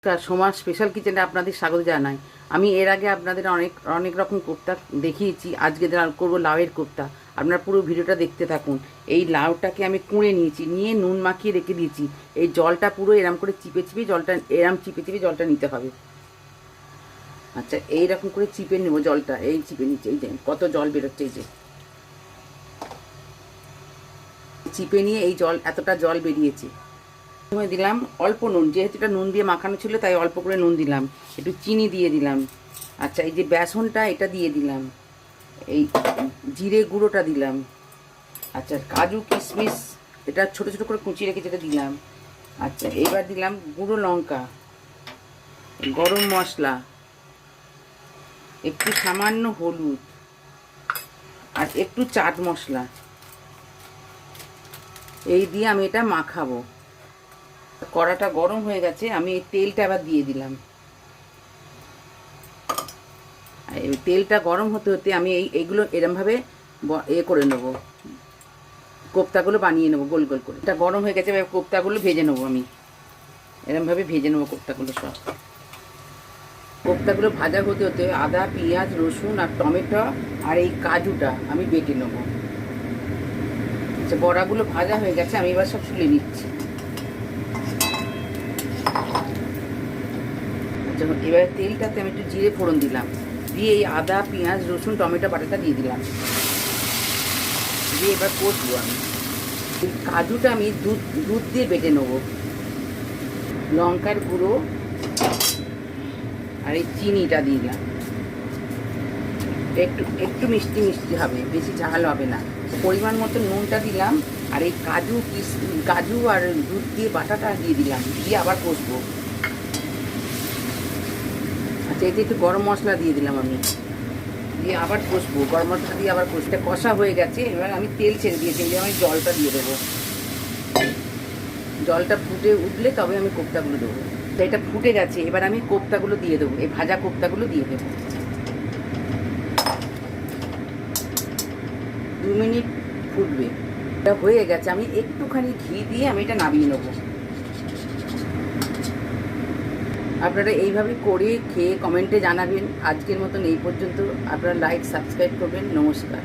সোমার special কিচেনে আপনাদের স্বাগত জানাই। আমি এর আগে আপনাদের অনেক অনেক রকম কোপ্তা দেখিয়েছি। আজকে করবো লাউয়ের কোপ্তা। আপনারা পুরো ভিডিওটা দেখতে থাকুন। এই লাউটাকে আমি কুঁড়ে নিয়েছি, নিয়ে নুন মাখিয়ে রেখে দিয়েছি। এই জলটা পুরো এরম করে চিপে চিপে জলটা চিপে চিপে জলটা নিতে হবে। আচ্ছা, এইরকম করে চিপে নেবো জলটা। এই চিপে নিচ্ছে, এই যে কত জল বেরোচ্ছে, এই যে চিপে নিয়ে এই জল, এতটা জল বেরিয়েছে। দিলাম অল্প নুন, যেহেতু এটা নুন দিয়ে মাখানো ছিল তাই অল্প করে নুন দিলাম। একটু চিনি দিয়ে দিলাম। আচ্ছা, এই যে বেসনটা এটা দিয়ে দিলাম। এই জিরে গুঁড়োটা দিলাম। আচ্ছা, কাজু কিশমিশ এটা ছোট ছোট করে কুচিয়ে রেখে যেটা দিলাম। আচ্ছা, এইবার দিলাম গুঁড়ো লঙ্কা, গরম মশলা, একটু সামান্য হলুদ আর একটু চাট মশলা। এই দিয়ে আমি এটা মাখাবো। কড়াটা গরম হয়ে গেছে, আমি এই তেলটা আবার দিয়ে দিলাম। তেলটা গরম হতে হতে আমি এইগুলো এরমভাবে করে নেবো, কোপ্তাগুলো বানিয়ে নেবো গোল গোল করে। এটা গরম হয়ে গেছে, এবার কোপ্তাগুলো ভেজে নেবো। আমি এরমভাবে ভেজে নেবো কোপ্তাগুলো সব। কোপ্তাগুলো ভাজা হতে হতে আদা, পেঁয়াজ, রসুন আর টমেটো আর এই কাজুটা আমি বেটে নেবো। আচ্ছা, বড়াগুলো ভাজা হয়ে গেছে, আমি এবার সব তুলে নিচ্ছি। এবার তেলটাতে আমি একটু জিরে ফোড়ন দিলাম, দিয়ে এই আদা, পেঁয়াজ, রসুন, টমেটো বাটাটা দিয়ে দিলাম। দিয়ে এবার কষবো আমি। এই কাজুটা আমি দুধ দিয়ে বেটে নেবো। লঙ্কার গুঁড়ো আর এই চিনিটা দিয়ে দিলাম। একটু একটু মিষ্টি মিষ্টি হবে, বেশি ঝাল হবে না। পরিমাণ মতো নুনটা দিলাম। আর এই কাজু আর দুধ দিয়ে বাটাটা দিয়ে দিলাম, দিয়ে আবার কষবো। আচ্ছা, এতে একটু গরম মশলা দিয়ে দিলাম আমি, দিয়ে আবার কষবো। গরম মশলা দিয়ে আবার কষতে কষা হয়ে গেছে। এবার আমি তেল ছেড়ে দিয়েছি, এই আমি জলটা দিয়ে দেবো। জলটা ফুটে উঠলে তবে আমি কোপ্তাগুলো দেবো। তো এটা ফুটে গেছে, এবার আমি কোপ্তাগুলো দিয়ে দেবো, এই ভাজা কোপ্তাগুলো দিয়ে দেবো। 2 মিনিট ফুটবে। এটা হয়ে গেছে, আমি একটুখানি ঘি দিয়ে আমি এটা নামিয়ে নেবো। আপনারা এইভাবে করে খেয়ে কমেন্টে জানাবেন। আজকের মতন এই পর্যন্ত। আপনারা লাইক সাবস্ক্রাইব করবেন। নমস্কার।